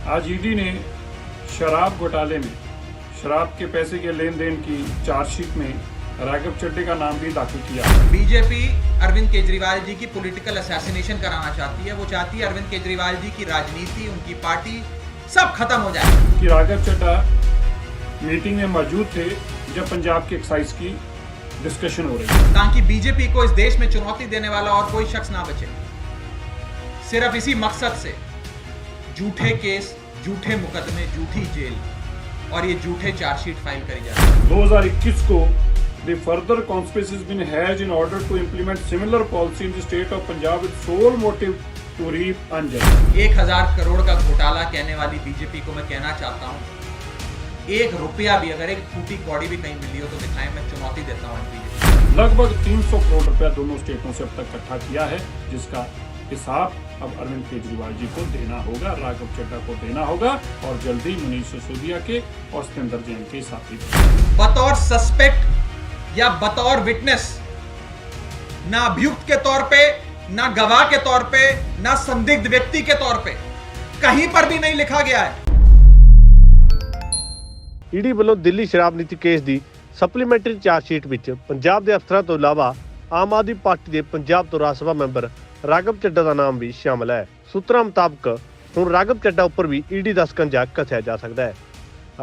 आज ईडी ने शराब घोटाले में शराब के पैसे के लेन देन की चार्जशीट में राघव चड्ढा का नाम भी दाखिल किया। बीजेपी अरविंद केजरीवाल जी की पॉलिटिकल असैसिनेशन कराना चाहती है। वो चाहती है अरविंद केजरीवाल जी की राजनीति, उनकी पार्टी सब खत्म हो जाए। कि राघव चड्ढा मीटिंग में मौजूद थे जब पंजाब के एक्साइज की डिस्कशन हो रही है, ताकि बीजेपी को इस देश में चुनौती देने वाला और कोई शख्स ना बचे। सिर्फ इसी मकसद से झूठे केस, झूठे मुकदमे, झूठी जेल और ये झूठे चार्जशीट फाइल करी जा रही है। 2021 को the further conspiracy has been hatched in order to implement similar policy in the state of Punjab with sole motive to reap unjust। 1000 crore का घोटाला कहने वाली बीजेपी को मैं कहना चाहता हूँ, 1 रुपया भी अगर एक फूटी कौड़ी भी कहीं मिली हो तो दिखाएं, मैं चुनौती देता हूँ बीजेपी। लगभग 300 करोड़ रुपया दोनों स्टेटों से अब तक इकट्ठा किया है, जिसका हिसाब अब अरविंद केजरीवाल जी को देना होगा, राघव चड्ढा को देना होगा और जल्दी मनीष सिसोदिया के और सतेंद्र जैन के साथी। बतौर सस्पेक्ट या बतौर विटनेस, ना अभियुक्त के तौर पे, ना गवाह के तौर पे, ना संदिग्ध व्यक्ति के तौर पे कहीं पर भी नहीं लिखा गया है। ईडी ਵੱਲੋਂ ਦਿੱਲੀ ਸ਼ਰਾਬ ਨੀਤੀ ਕੇਸ ਦੀ ਸਪਲੀਮੈਂਟਰੀ ਚਾਰਜਸ਼ੀਟ ਵਿੱਚ ਪੰਜਾਬ ਦੇ ਅਫਸਰਾਂ ਤੋਂ ਇਲਾਵਾ ਆਮ ਆਦਮੀ ਪਾਰਟੀ ਦੇ ਪੰਜਾਬ ਤੋਂ ਰਾਜ ਸਭਾ ਮੈਂਬਰ ਰਾਘਵ ਚੱਡਾ ਦਾ ਨਾਮ ਵੀ ਸ਼ਾਮਲ ਹੈ। ਸੂਤਰਾਂ ਮੁਤਾਬਕ ਹੁਣ ਰਾਘਵ ਚੱਡਾ ਉੱਪਰ ਵੀ ਈਡੀ ਦਾ ਸਕੰਜਾ ਕੱਸਿਆ ਜਾ ਸਕਦਾ ਹੈ।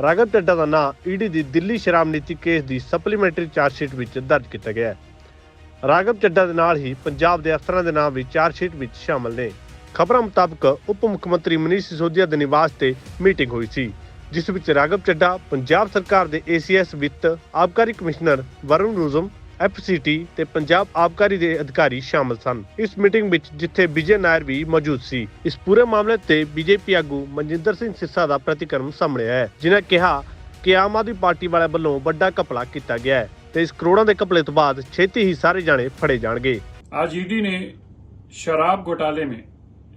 ਰਾਘਵ ਚੱਡਾ ਦਾ ਨਾਂ ਈਡੀ ਦੀ ਦਿੱਲੀ ਸ਼ਰਾਬ ਨੀਤੀ ਕੇਸ ਦੀ ਸਪਲੀਮੈਂਟਰੀ ਚਾਰਜਸ਼ੀਟ ਵਿੱਚ ਦਰਜ ਕੀਤਾ ਗਿਆ ਹੈ। ਰਾਘਵ ਚੱਡਾ ਦੇ ਨਾਲ ਹੀ ਪੰਜਾਬ ਦੇ ਅਫਸਰਾਂ ਦੇ ਨਾਮ ਵੀ ਚਾਰਜਸ਼ੀਟ ਵਿੱਚ ਸ਼ਾਮਲ ਨੇ। ਖਬਰਾਂ ਮੁਤਾਬਕ ਉਪ ਮੁੱਖ ਮੰਤਰੀ ਮਨੀਸ਼ ਸਿਸੋਦੀਆ ਦੇ ਨਿਵਾਸ ਤੇ ਮੀਟਿੰਗ ਹੋਈ ਸੀ, ਜਿਸ ਵਿੱਚ ਰਾਘਵ ਚੱਡਾ, ਪੰਜਾਬ ਸਰਕਾਰ ਦੇ ACS ਵਿੱਤ, ਆਬਕਾਰੀ ਕਮਿਸ਼ਨਰ ਵਰੁਣ ਰੁਜਮ, FCT ਤੇ ਪੰਜਾਬ ਆਬਕਾਰੀ ਦੇ ਅਧਿਕਾਰੀ ਸ਼ਾਮਲ ਸਨ। ਇਸ ਮੀਟਿੰਗ ਵਿੱਚ ਜਿੱਥੇ ਵਿਜੇ ਨਾਇਰ ਵੀ ਮੌਜੂਦ ਸੀ। ਇਸ ਪੂਰੇ ਮਾਮਲੇ ਤੇ ਬੀਜੇਪੀ ਆਗੂ ਮਨਜਿੰਦਰ ਸਿੰਘ ਸਿੱਸਾ ਦਾ ਪ੍ਰਤੀਕਰਮ ਸਾਹਮਣੇ ਆਇਆ ਹੈ, ਜਿਨ੍ਹਾਂ ਕਿਹਾ ਕਿ ਆਮ ਆਦਮੀ ਪਾਰਟੀ ਵਾਲਿਆਂ ਵੱਲੋਂ ਵੱਡਾ ਘਪਲਾ ਕੀਤਾ ਗਿਆ ਹੈ ਤੇ ਇਸ ਕਰੋੜਾਂ ਦੇ ਘਪਲੇ ਤੋਂ ਬਾਅਦ ਛੇਤੀ ਹੀ ਸਾਰੇ ਜਾਣੇ ਫੜੇ ਜਾਣਗੇ। आज ईडी ने शराब घोटाले में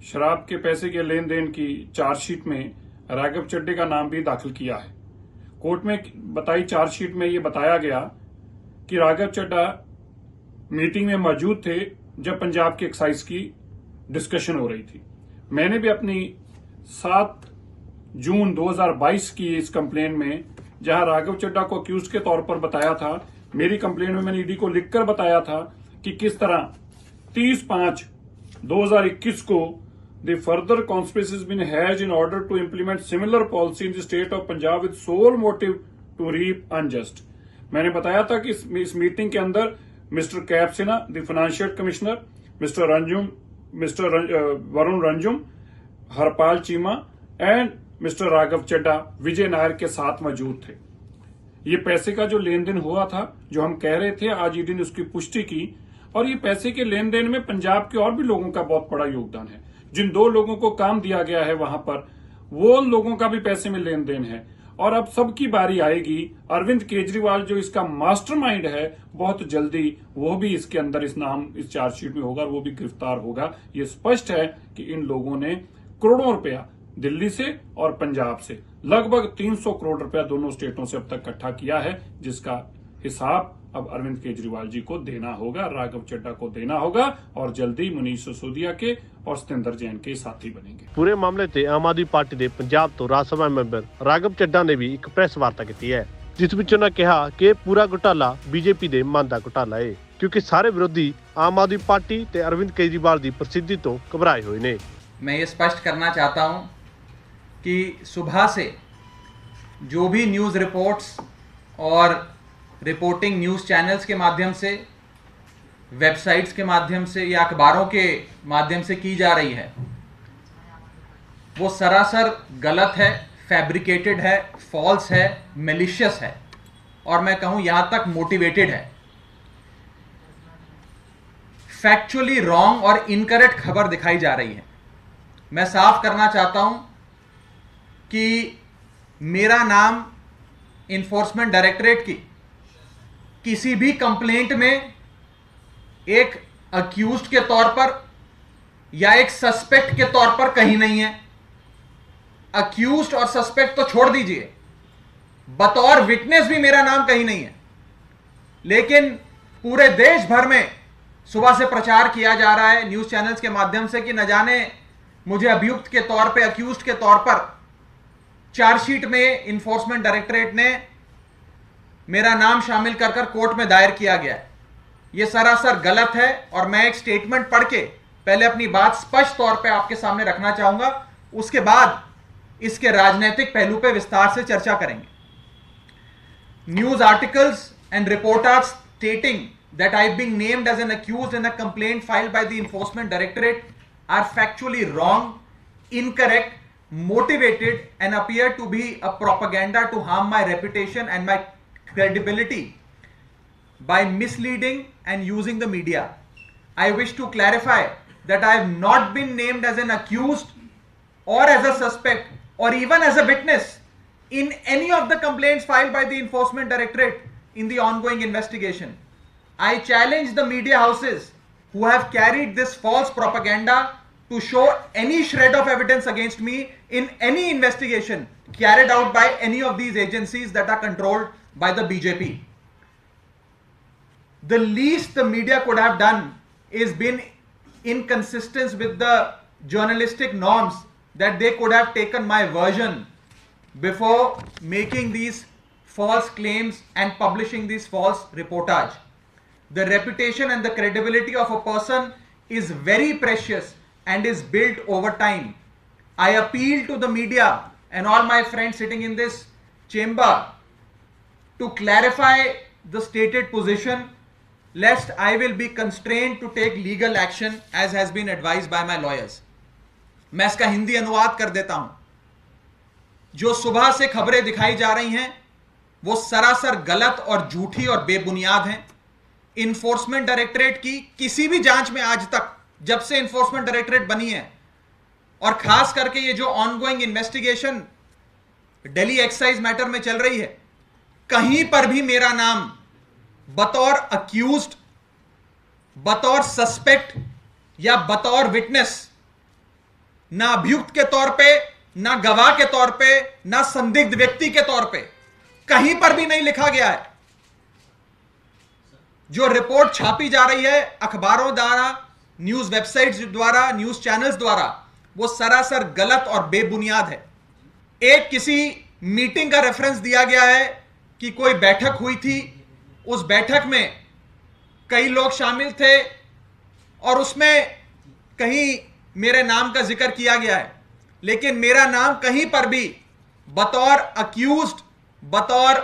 शराब के पैसे के लेन देन की चार्जशीट में राघव चड्ढा का नाम भी दाखिल किया है। कोर्ट में बताई चार्जशीट में ये बताया गया कि राघव चड्ढा मीटिंग में मौजूद थे जब पंजाब के एक्साइज की डिस्कशन हो रही थी। मैंने भी अपनी 7 जून 2022 की इस कंप्लेन में, जहां राघव चड्ढा को अक्यूज के तौर पर बताया था, मेरी कंप्लेन में मैंने ईडी को लिखकर बताया था कि किस तरह 30/5/2021 को the further conspiracy has been hatched in order to implement similar policy in the state of Punjab with sole motive to reap unjust। मैंने बताया था कि इस मीटिंग के अंदर मिस्टर कैप Sinha, the financial commissioner, mister Varun Ranjum, Harpal Cheema and mister Raghav Chadha Vijay Nair के साथ मौजूद थे। ये पैसे का जो लेन देन हुआ था, जो हम कह रहे थे, आज ईडी ने उसकी पुष्टि की और ये पैसे के लेन देन में पंजाब के और भी लोगों का बहुत बड़ा योगदान है। जिन 2 लोगों को काम दिया गया है वहां पर, वो लोगों का भी पैसे में लेन देन है और अब सबकी बारी आएगी। अरविंद केजरीवाल जो इसका मास्टरमाइंड है, बहुत जल्दी वो भी इसके अंदर इस चार्जशीट में होगा और वो भी गिरफ्तार होगा। ये स्पष्ट है कि इन लोगों ने करोड़ों रुपया दिल्ली से और पंजाब से, लगभग 300 करोड़ रुपया दोनों स्टेटों से अब तक इकट्ठा किया है, जिसका हिसाब अब अरविंद केजरीवाल जी को देना होगा, राघव चड्ढा को देना होगा और जल्दी मनीष सिसोदिया के और सतेंद्र जैन के साथी बनेंगे। ਪੂਰੇ ਮਾਮਲੇ ਤੇ ਆਮ ਆਦਮੀ ਪਾਰਟੀ ਦੇ ਪੰਜਾਬ ਤੋਂ ਰਾਜ ਸਭਾ ਮੈਂਬਰ ਰਾਘਵ ਚੱਡਾ ਨੇ ਵੀ ਇੱਕ ਪ੍ਰੈਸ ਵਾਰਤਾ ਕੀਤੀ ਹੈ, ਜਿਸ ਵਿੱਚ ਉਹਨਾਂ ਕਿਹਾ ਕਿ ਇਹ ਪੂਰਾ ਘੁਟਾਲਾ ਬੀਜੇਪੀ ਦੇ ਮਨ ਦਾ ਘੁਟਾਲਾ ਹੈ, ਕਿਉਂਕਿ ਸਾਰੇ ਵਿਰੋਧੀ ਆਮ ਆਦਮੀ ਪਾर्टी ਤੇ ਅਰविंद केजरीवाल ਦੀ प्रसिद्धि ਤੋਂ घबराए हुए ਨੇ। मैं ये स्पष्ट करना चाहता हूं कि सुबह से जो भी न्यूज़ रिपोर्ट्स और रिपोर्टिंग न्यूज़ चैनल्स के माध्यम से, वेबसाइट्स के माध्यम से या अखबारों के माध्यम से की जा रही है, वो सरासर गलत है, फैब्रिकेटेड है, फॉल्स है, मैलिशियस है और मैं कहूं यहां तक मोटिवेटेड है। फैक्चुअली रॉन्ग और इनकरेक्ट खबर दिखाई जा रही है। मैं साफ करना चाहता हूं कि मेरा नाम इन्फोर्समेंट डायरेक्टरेट की किसी भी कंप्लेंट में एक अक्यूज्ड के तौर पर या एक सस्पेक्ट के तौर पर कहीं नहीं है। अक्यूज्ड और सस्पेक्ट तो छोड़ दीजिए, बतौर विटनेस भी मेरा नाम कहीं नहीं है। लेकिन पूरे देश भर में सुबह से प्रचार किया जा रहा है न्यूज़ चैनल्स के माध्यम से कि न जाने मुझे अभियुक्त के तौर पे, अक्यूज्ड के तौर पर चार्जशीट में इंफोर्समेंट डायरेक्टरेट ने मेरा नाम शामिल कर कोर्ट में दायर किया गया है। यह सरासर गलत है और मैं एक स्टेटमेंट पढ़ के पहले अपनी बात स्पष्ट तौर पे आपके सामने रखना चाहूंगा, उसके बाद इसके राजनीतिक पहलू पे विस्तार से चर्चा करेंगे। News articles and report are stating that I've been named as an accused in a complaint filed by the Enforcement Directorate are factually wrong, incorrect, motivated and appear to be a propaganda to harm my reputation and my credibility by misleading and using the media. I wish to clarify that I have not been named as an accused or as a suspect or even as a witness in any of the complaints filed by the Enforcement Directorate in the ongoing investigation. I challenge the media houses who have carried this false propaganda to show any shred of evidence against me in any investigation carried out by any of these agencies that are controlled by the BJP. The least the media could have done is been inconsistent with the journalistic norms, that they could have taken my version before making these false claims and publishing these false reportage. The reputation and the credibility of a person is very precious and is built over time. I appeal to the media and all my friends sitting in this chamber to clarify the stated position, lest I will be constrained to take legal action as has been advised by my lawyers. मैं इसका हिंदी अनुवाद कर देता हूं। जो सुबह से खबरें दिखाई जा रही हैं वो सरासर गलत और झूठी और बेबुनियाद हैं। इन्फोर्समेंट डायरेक्टरेट की किसी भी जांच में आज तक, जब से इन्फोर्समेंट डायरेक्टरेट बनी है, और खास करके ये जो ongoing investigation Delhi excise matter में चल रही है, कहीं पर भी मेरा नाम बतौर अक्यूज्ड, बतौर सस्पेक्ट या बतौर विटनेस, ना अभियुक्त के तौर पे, ना गवाह के तौर पे, ना संदिग्ध व्यक्ति के तौर पे कहीं पर भी नहीं लिखा गया है। जो रिपोर्ट छापी जा रही है अखबारों द्वारा, न्यूज वेबसाइट्स द्वारा, न्यूज चैनल्स द्वारा, वो सरासर गलत और बेबुनियाद है। एक किसी मीटिंग का रेफरेंस दिया गया है कि कोई बैठक हुई थी, उस बैठक में कई लोग शामिल थे और उसमें कहीं मेरे नाम का जिक्र किया गया है, लेकिन मेरा नाम कहीं पर भी बतौर अक्यूज्ड, बतौर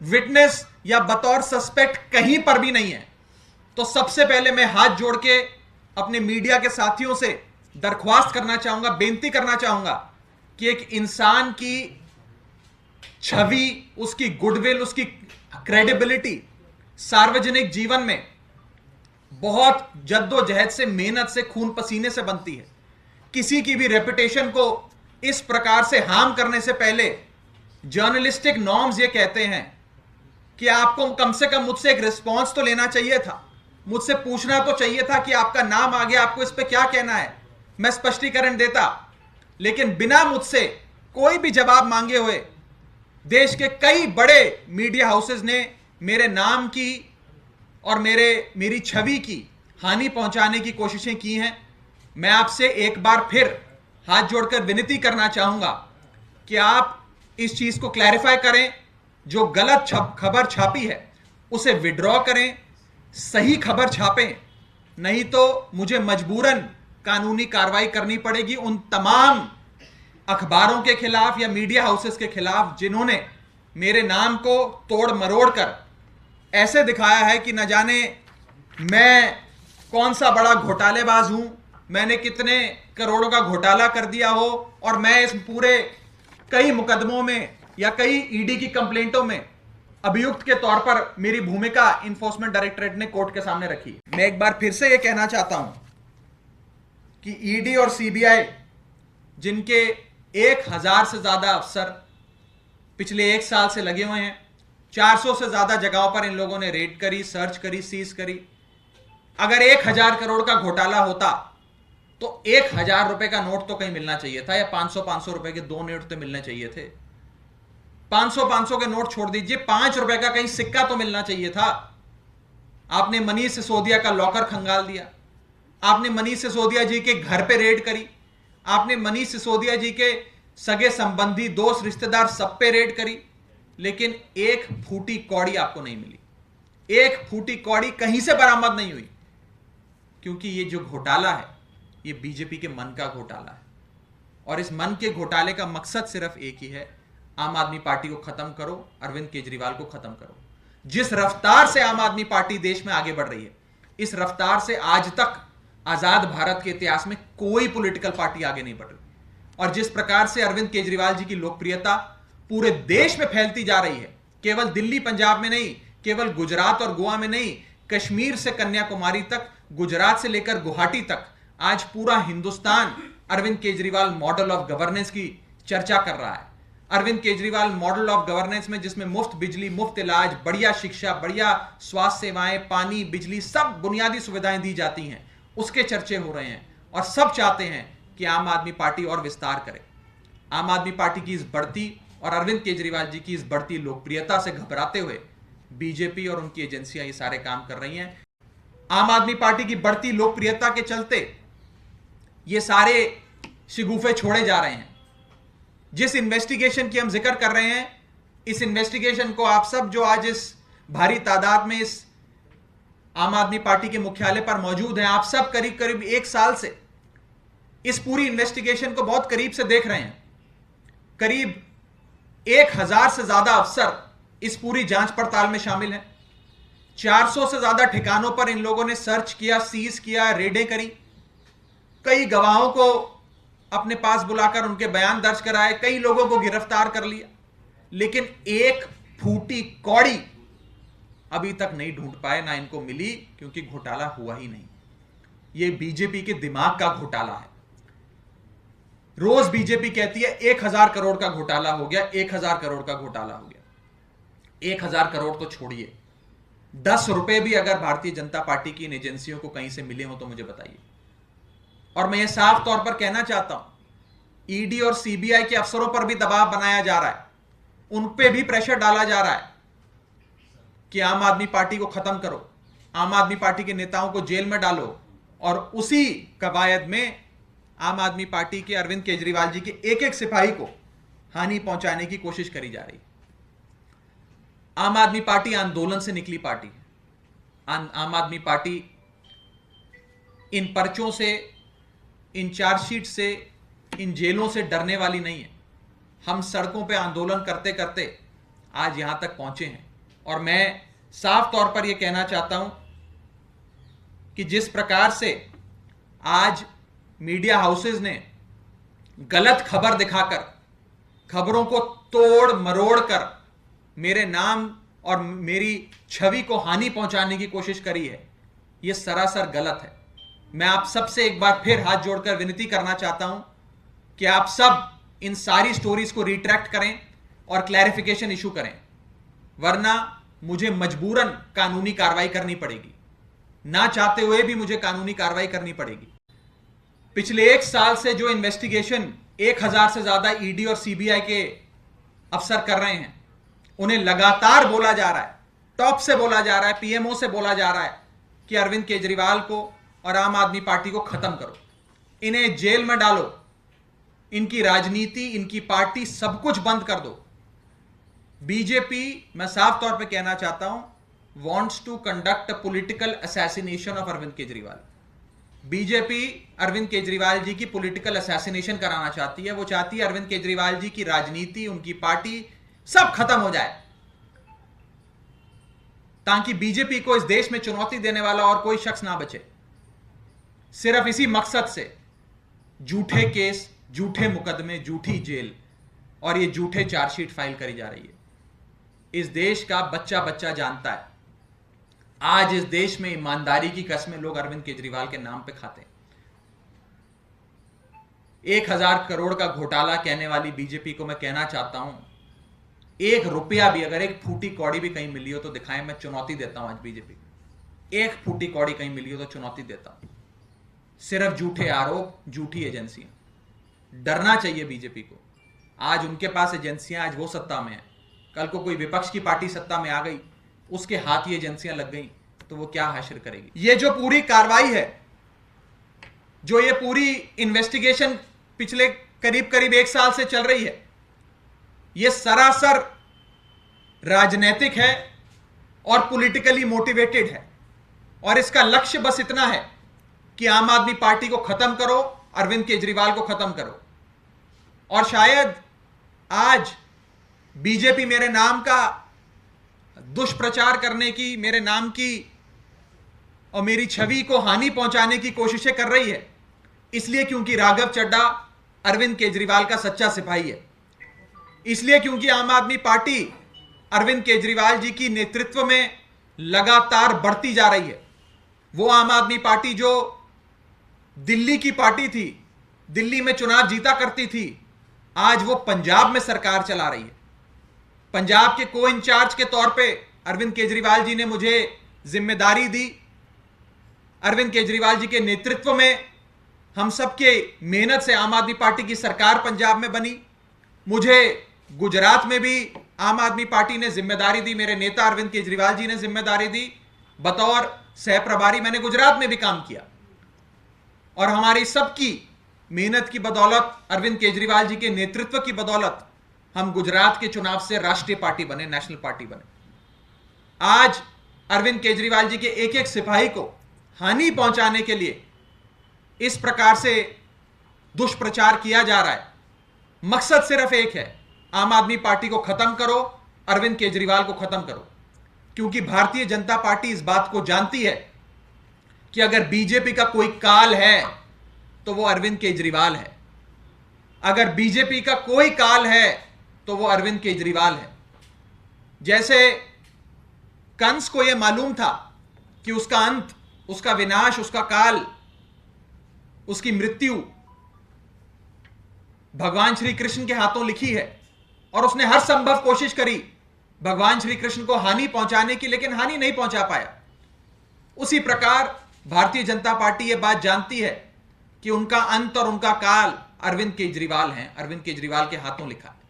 विटनेस या बतौर सस्पेक्ट कहीं पर भी नहीं है। तो सबसे पहले मैं हाथ जोड़ के अपने मीडिया के साथियों से दरख्वास्त करना चाहूंगा, बेनती करना चाहूंगा कि एक इंसान की छवि, उसकी गुडविल, उसकी क्रेडिबिलिटी सार्वजनिक जीवन में बहुत जद्दोजहद से, मेहनत से, खून पसीने से बनती है। किसी की भी रेपुटेशन को इस प्रकार से हार्म करने से पहले जर्नलिस्टिक नॉर्म्स ये कहते हैं कि आपको कम से कम मुझसे एक रिस्पॉन्स तो लेना चाहिए था, मुझसे पूछना तो चाहिए था कि आपका नाम आ गया, आपको इस पे क्या कहना है, मैं स्पष्टीकरण देता। लेकिन बिना मुझसे कोई भी जवाब मांगे हुए देश के कई बड़े मीडिया हाउसेस ने मेरे नाम की और मेरी छवि की हानि पहुंचाने की कोशिशें की हैं। मैं आपसे एक बार फिर हाथ जोड़कर विनती करना चाहूंगा कि आप इस चीज को क्लैरिफाई करें। जो गलत खबर छापी है उसे विड्रॉ करें, सही खबर छापें, नहीं तो मुझे मजबूरन कानूनी कार्रवाई करनी पड़ेगी उन तमाम अखबारों के खिलाफ या मीडिया हाउसेस के खिलाफ जिन्होंने मेरे नाम को तोड़ मरोड़ कर ऐसे दिखाया है कि न जाने मैं कौन सा बड़ा घोटालेबाज हूं, मैंने कितने करोड़ों का घोटाला कर दिया हो और मैं इस पूरे कई मुकदमों में या कई ईडी की कंप्लेंटों में अभियुक्त के तौर पर मेरी भूमिका इन्फोर्समेंट डायरेक्टरेट ने कोर्ट के सामने रखी। मैं एक बार फिर से यह कहना चाहता हूं कि ईडी और सीबीआई, जिनके 1000 से ज्यादा अफसर पिछले 1 साल से लगे हुए हैं, 400 से ज्यादा जगहों पर इन लोगों ने रेड करी, सर्च करी, सीज करी। अगर 1000 करोड़ का घोटाला होता तो 1000 रुपए का नोट तो कहीं मिलना चाहिए था, या 500 रुपए के 2 नोट तो मिलने चाहिए थे। 500 के नोट छोड़ दीजिए, 5 रुपए का कहीं सिक्का तो मिलना चाहिए था। आपने मनीष सिसोदिया का लॉकर खंगाल दिया, आपने मनीष सिसोदिया जी के घर पे रेड करी, आपने मनीष सिसोदिया जी के सगे संबंधी, दोस्त, रिश्तेदार, सब पे रेड करी, लेकिन एक फूटी कौड़ी आपको नहीं मिली। एक फूटी कौड़ी कहीं से बरामद नहीं हुई, क्योंकि ये जो घोटाला है ये बीजेपी के मन का घोटाला है। और इस मन के घोटाले का मकसद सिर्फ एक ही है, आम आदमी पार्टी को खत्म करो, अरविंद केजरीवाल को खत्म करो। जिस रफ्तार से आम आदमी पार्टी देश में आगे बढ़ रही है, इस रफ्तार से आज तक आजाद भारत के इतिहास में कोई पॉलिटिकल पार्टी आगे नहीं बढ़ रही। और जिस प्रकार से अरविंद केजरीवाल जी की लोकप्रियता पूरे देश में फैलती जा रही है, केवल दिल्ली पंजाब में नहीं, केवल गुजरात और गोवा में नहीं, कश्मीर से कन्याकुमारी तक, गुजरात से लेकर गुवाहाटी तक, आज पूरा Hindustan Arvind Kejriwal model of governance की चर्चा कर रहा है। Arvind Kejriwal model of governance में जिसमें मुफ्त बिजली, मुफ्त इलाज, बढ़िया शिक्षा, बढ़िया स्वास्थ्य सेवाएं, पानी, बिजली, सब बुनियादी सुविधाएं दी जाती हैं, उसके चर्चे हो रहे हैं। और सब चाहते हैं कि आम आदमी पार्टी और विस्तार करे। आम आदमी पार्टी की इस बढ़ती और अरविंद केजरीवाल जी की इस बढ़ती लोकप्रियता से घबराते हुए बीजेपी और उनकी एजेंसियां ये सारे काम कर रही हैं। आम आदमी पार्टी की बढ़ती लोकप्रियता के चलते ये सारे शिगुफे छोड़े जा रहे हैं। जिस इन्वेस्टिगेशन की हम जिक्र कर रहे हैं, इस इन्वेस्टिगेशन को आप सब जो आज इस भारी तादाद में इस आम आदमी पार्टी के मुख्यालय पर मौजूद हैं, आप सब करीब करीब 1 साल से इस पूरी इन्वेस्टिगेशन को बहुत करीब से देख रहे हैं। करीब 1000 से ज्यादा अफसर इस पूरी जांच पड़ताल में शामिल हैं। 400 से ज्यादा ठिकानों पर इन लोगों ने सर्च किया, सीज किया, रेडें करी। कई गवाहों को अपने पास बुलाकर उनके बयान दर्ज कराए, कई लोगों को गिरफ्तार कर लिया, लेकिन एक फूटी कौड़ी अभी तक नहीं ढूंढ पाए, ना इनको मिली, क्योंकि घोटाला हुआ ही नहीं। यह बीजेपी के दिमाग का घोटाला है। रोज बीजेपी कहती है 1000 करोड़ का घोटाला हो गया, 1000 करोड़ का घोटाला हो गया। 1000 करोड़ तो छोड़िए, 10 रुपए भी अगर भारतीय जनता पार्टी की इन एजेंसियों को कहीं से मिले हो तो मुझे बताइए। और मैं ये साफ तौर पर कहना चाहता हूं, ईडी और सीबीआई के अफसरों पर भी दबाव बनाया जा रहा है, उन पे भी प्रेशर डाला जा रहा है कि आम आदमी पार्टी को खत्म करो, आम आदमी पार्टी के नेताओं को जेल में डालो। और उसी कवायद में आम आदमी पार्टी के अरविंद केजरीवाल जी के एक एक सिपाही को हानि पहुंचाने की कोशिश करी जा रही है। आम आदमी पार्टी आंदोलन से निकली पार्टी है। आम आदमी पार्टी इन पर्चों से, इन चार्जशीट से, इन जेलों से डरने वाली नहीं है। हम सड़कों पे आंदोलन करते करते आज यहां तक पहुंचे हैं। और मैं साफ तौर पर यह कहना चाहता हूं कि जिस प्रकार से आज मीडिया हाउसेज ने गलत खबर दिखाकर, खबरों को तोड़ मरोड़ कर मेरे नाम और मेरी छवि को हानि पहुंचाने की कोशिश करी है, यह सरासर गलत है। मैं आप सबसे एक बार फिर हाथ जोड़कर विनती करना चाहता हूं कि आप सब इन सारी स्टोरीज को रिट्रैक्ट करें और क्लैरिफिकेशन इशू करें, वरना मुझे मजबूरन कानूनी कार्रवाई करनी पड़ेगी। ना चाहते हुए भी मुझे कानूनी कार्रवाई करनी पड़ेगी। पिछले 1 साल से जो इन्वेस्टिगेशन 1000 से ज्यादा ईडी और सीबीआई के अफसर कर रहे हैं, उन्हें लगातार बोला जा रहा है, टॉप से बोला जा रहा है, पीएमओ से बोला जा रहा है कि अरविंद केजरीवाल को और आम आदमी पार्टी को खत्म करो, इन्हें जेल में डालो, इनकी राजनीति, इनकी पार्टी, सब कुछ बंद कर दो। बीजेपी, मैं साफ तौर पे कहना चाहता हूं, wants to conduct a political assassination of Arvind Kejriwal. BJP Arvind Kejriwal ji की पॉलिटिकल असैसिनेशन कराना चाहती है। वो चाहती है अरविंद केजरीवाल जी की राजनीति, उनकी पार्टी, सब खत्म हो जाए, ताकि बीजेपी को इस देश में चुनौती देने वाला और कोई शख्स ना बचे। सिर्फ इसी मकसद से झूठे केस, झूठे मुकदमे, झूठी जेल और ये झूठे चार्जशीट फाइल करी जा रही है। इस देश का बच्चा बच्चा जानता है, आज इस देश में ईमानदारी की कसमें लोग अरविंद केजरीवाल के नाम पे खाते हैं। 1000 करोड़ का घोटाला कहने वाली बीजेपी को मैं कहना चाहता हूं, 1 रुपया भी, अगर 1 फूटी कौड़ी भी कहीं मिली हो तो दिखाएं। मैं चुनौती देता हूं आज बीजेपी को, 1 फूटी कौड़ी कहीं मिली हो तो चुनौती देता हूं। सिर्फ झूठे आरोप, झूठी एजेंसियां। डरना चाहिए बीजेपी को। आज उनके पास एजेंसियां, आज वो सत्ता में है, कल को कोई विपक्ष की पार्टी सत्ता में आ गई, उसके हाथ ये एजेंसियां लग गई तो वो क्या हासिल करेगी। ये जो पूरी कार्रवाई है, जो ये पूरी इन्वेस्टिगेशन पिछले करीब करीब 1 साल से चल रही है, यह सरासर राजनीतिक है और पॉलिटिकली मोटिवेटेड है, और इसका लक्ष्य बस इतना है कि आम आदमी पार्टी को खत्म करो, अरविंद केजरीवाल को खत्म करो। और शायद आज बीजेपी मेरे नाम का दुष्प्रचार करने की, मेरे नाम की और मेरी छवि को हानि पहुंचाने की कोशिशें कर रही है, इसलिए क्योंकि राघव चड्ढा अरविंद केजरीवाल का सच्चा सिपाही है, इसलिए क्योंकि आम आदमी पार्टी अरविंद केजरीवाल जी की नेतृत्व में लगातार बढ़ती जा रही है। वो आम आदमी पार्टी जो दिल्ली की पार्टी थी, दिल्ली में चुनाव जीता करती थी, आज वो पंजाब में सरकार चला रही है। पंजाब के को इंचार्ज के तौर पे अरविंद केजरीवाल जी ने मुझे जिम्मेदारी दी। अरविंद केजरीवाल जी के नेतृत्व में हम सबके मेहनत से आम आदमी पार्टी की सरकार पंजाब में बनी। मुझे गुजरात में भी आम आदमी पार्टी ने जिम्मेदारी दी, मेरे नेता अरविंद केजरीवाल जी ने जिम्मेदारी दी। बतौर सह प्रभारी मैंने गुजरात में भी काम किया, और हमारी सबकी मेहनत की बदौलत, अरविंद केजरीवाल जी के नेतृत्व की बदौलत हम गुजरात के चुनाव से राष्ट्रीय पार्टी बने, नेशनल पार्टी बने। आज अरविंद केजरीवाल जी के एक एक सिपाही को हानि पहुंचाने के लिए इस प्रकार से दुष्प्रचार किया जा रहा है। मकसद सिर्फ एक है, आम आदमी पार्टी को खत्म करो, अरविंद केजरीवाल को खत्म करो। क्योंकि भारतीय जनता पार्टी इस बात को जानती है कि अगर बीजेपी का कोई काल है तो वो अरविंद केजरीवाल है। अगर बीजेपी का कोई काल है तो वो अरविंद केजरीवाल है। जैसे कंस को यह मालूम था कि उसका अंत, उसका विनाश, उसका काल, उसकी मृत्यु भगवान श्री कृष्ण के हाथों लिखी है, और उसने हर संभव कोशिश करी भगवान श्री कृष्ण को हानि पहुंचाने की, लेकिन हानि नहीं पहुंचा पाया। उसी प्रकार भारतीय जनता पार्टी यह बात जानती है कि उनका अंत और उनका काल अरविंद केजरीवाल हैं, अरविंद केजरीवाल के हाथों लिखा है।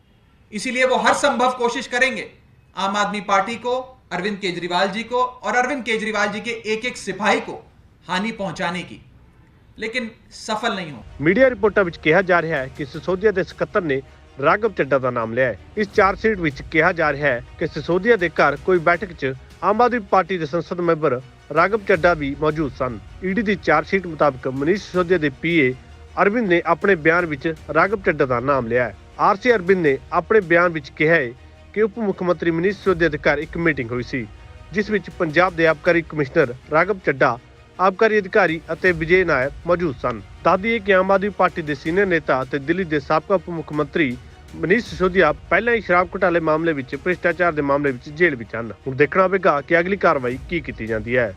इसीलिए वो हर संभव कोशिश करेंगे आम आदमी पार्टी को, अरविंद केजरीवाल जी को और अरविंद केजरीवाल जी के एक एक सिपाही को हानि पहुंचाने की, लेकिन सफल नहीं हो। मीडिया रिपोर्टां ਵਿੱਚ ਕਿਹਾ ਜਾ ਰਿਹਾ ਹੈ ਕਿ ਸਿਸੋਦੀਆ ਦੇ ਸਕੱਤਰ ਨੇ ਰਾਘਵ ਚੱਡਾ ਦਾ ਨਾਮ ਲਿਆ ਹੈ। ਇਸ ਚਾਰਜਸ਼ੀਟ ਵਿੱਚ ਕਿਹਾ ਜਾ ਰਿਹਾ ਹੈ ਕਿ ਸਿਸੋਦੀਆ ਦੇ ਘਰ ਕੋਈ ਬੈਠਕ 'ਚ ਆਮ ਆਦਮੀ ਪਾਰਟੀ ਦੇ ਸੰਸਦ ਮੈਂਬਰ ਰਾਘਵ ਚੱਡਾ ਵੀ ਮੌਜੂਦ ਸਨ। ਈਡੀ ਦੀ ਚਾਰਜਸ਼ੀਟ ਮੁਤਾਬਕ ਮਨੀਸ਼ ਸਿਸੋਦੀਆ ਦੇ ਪੀਏ ਅਰਵਿੰਦ ਨੇ ਆਪਣੇ ਬਿਆਨ ਵਿੱਚ ਰਾਘਵ ਚੱਡਾ ਦਾ ਨਾਮ ਲਿਆ ਹੈ। ਆਰਸੀ ਅਰਵਿੰਦ ਨੇ ਆਪਣੇ ਬਿਆਨ ਵਿੱਚ ਕਿਹਾ ਹੈ ਕਿ ਉਪ ਮੁੱਖ ਮੰਤਰੀ ਮਨੀਸ਼ ਸਿਸੋਦੀਆ ਦੇ ਘਰ ਇੱਕ ਮੀਟਿੰਗ ਹੋਈ ਸੀ, ਜਿਸ ਵਿੱਚ ਪੰਜਾਬ ਦੇ ਆਬਕਾਰੀ ਕਮਿਸ਼ਨਰ ਰਾਘਵ ਚੱਡਾ, ਆਬਕਾਰੀ ਅਧਿਕਾਰੀ ਅਤੇ ਵਿਜੇ ਨਾਇਰ ਮੌਜੂਦ ਸਨ। ਦੱਸ ਦਈਏ ਕਿ ਆਮ ਆਦਮੀ ਪਾਰਟੀ ਦੇ ਸੀਨੀਅਰ ਨੇਤਾ ਅਤੇ ਦਿੱਲੀ ਦੇ ਸਾਬਕਾ ਉਪ ਮੁੱਖ ਮੰਤਰੀ ਮਨੀਸ਼ ਸਿਸੋਦੀਆ ਪਹਿਲਾਂ ਹੀ ਸ਼ਰਾਬ ਘੁਟਾਲੇ ਮਾਮਲੇ ਵਿੱਚ, ਭ੍ਰਿਸ਼ਟਾਚਾਰ ਦੇ ਮਾਮਲੇ ਵਿੱਚ ਜੇਲ੍ਹ ਵਿੱਚ ਹਨ। ਹੁਣ ਦੇਖਣਾ ਹੋਵੇਗਾ ਕਿ ਅਗਲੀ ਕਾਰਵਾਈ ਕੀ ਕੀਤੀ ਜਾਂਦੀ ਹੈ।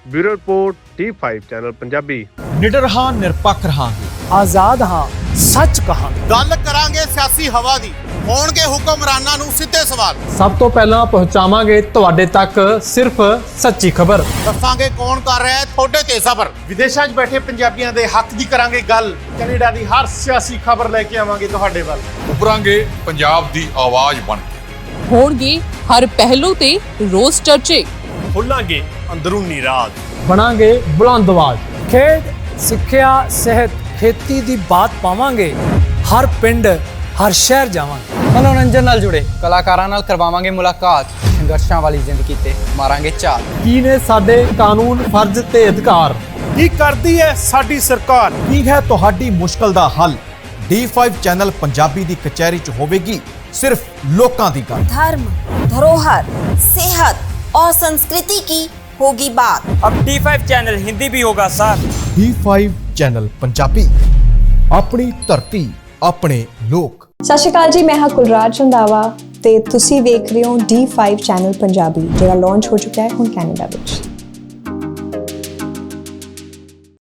Bureau report T5 channel Punjabi. ਨਿਡਰ ਹਾਂ, ਨਿਰਪੱਖ ਰਹਾਂਗੇ, ਆਜ਼ਾਦ ਹਾਂ, ਸੱਚ ਕਹਾਂਗੇ। ਗੱਲ ਕਰਾਂਗੇ ਸਿਆਸੀ ਹਵਾ ਦੀ, ਹੋਣਗੇ ਹੁਕਮਰਾਨਾਂ ਨੂੰ ਸਿੱਧੇ ਸਵਾਲ। ਸਭ ਤੋਂ ਪਹਿਲਾਂ ਪਹੁੰਚਾਵਾਂਗੇ ਤੁਹਾਡੇ ਤੱਕ ਸਿਰਫ ਸੱਚੀ ਖਬਰ। ਦੱਸਾਂਗੇ ਕੌਣ ਕਰ ਰਿਹਾ ਹੈ ਤੁਹਾਡੇ ਤੇ ਸਬਰ। ਵਿਦੇਸ਼ਾਂ 'ਚ ਬੈਠੇ ਪੰਜਾਬੀਆਂ ਦੇ ਹੱਕ ਦੀ ਕਰਾਂਗੇ ਗੱਲ। ਕੈਨੇਡਾ ਦੀ ਹਰ ਸਿਆਸੀ ਖਬਰ ਲੈ ਕੇ ਆਵਾਂਗੇ ਤੁਹਾਡੇ ਵੱਲ। ਉਭਰਾਂਗੇ ਪੰਜਾਬ ਦੀ ਆਵਾਜ਼ ਬਣ ਕੇ। ਹੋਣਗੇ ਹਰ ਪਹਿਲੂ ਤੇ ਰੋਜ਼ ਚਰਚੇ। ਖੋਲਾਂਗੇ ਅੰਦਰੂਨੀ ਰਾਜ। ਬਣਾਂਗੇ ਬੁਲੰਦ ਆਵਾਜ਼। ਖੇਡ, ਸਿੱਖਿਆ, ਸਿਹਤ, ਖੇਤੀ ਦੀ ਬਾਤ ਪਾਵਾਂਗੇ। ਹਰ ਪਿੰਡ, ਹਰ ਸ਼ਹਿਰ ਜਾਵਾਂਗੇ। ਮਨੋਰੰਜਨ ਨਾਲ ਜੁੜੇ ਕਲਾਕਾਰਾਂ ਨਾਲ ਕਰਵਾਵਾਂਗੇ ਮੁਲਾਕਾਤ। ਸੰਘਰਸ਼ਾਂ ਵਾਲੀ ਜ਼ਿੰਦਗੀ ਤੇ ਮਾਰਾਂਗੇ ਝਾਤ। ਕੀ ਨੇ ਸਾਡੇ ਕਾਨੂੰਨ, ਫਰਜ਼ ਤੇ ਅਧਿਕਾਰ? ਕੀ ਕਰਦੀ ਹੈ ਸਾਡੀ ਸਰਕਾਰ? ਕੀ ਹੈ ਤੁਹਾਡੀ ਮੁਸ਼ਕਲ ਦਾ ਹੱਲ? D5 ਚੈਨਲ ਪੰਜਾਬੀ ਦੀ ਕਚਹਿਰੀ 'ਚ ਹੋਵੇਗੀ सिर्फ लोकां दी गल। धर्म, धरोहर, सेहत और संस्कृति की होगी बात। अब D5 चैनल हिंदी भी होगा सर। D5 चैनल पंजाबी, अपनी धरती, अपने लोक। सत श्री अकाल जी, मैं हाँ कुलराज रंधावा ते तुसी वेख रहे हो D5 चैनल पंजाबी, जिहड़ा लॉन्च हो चुका है हुण कैनेडा विच।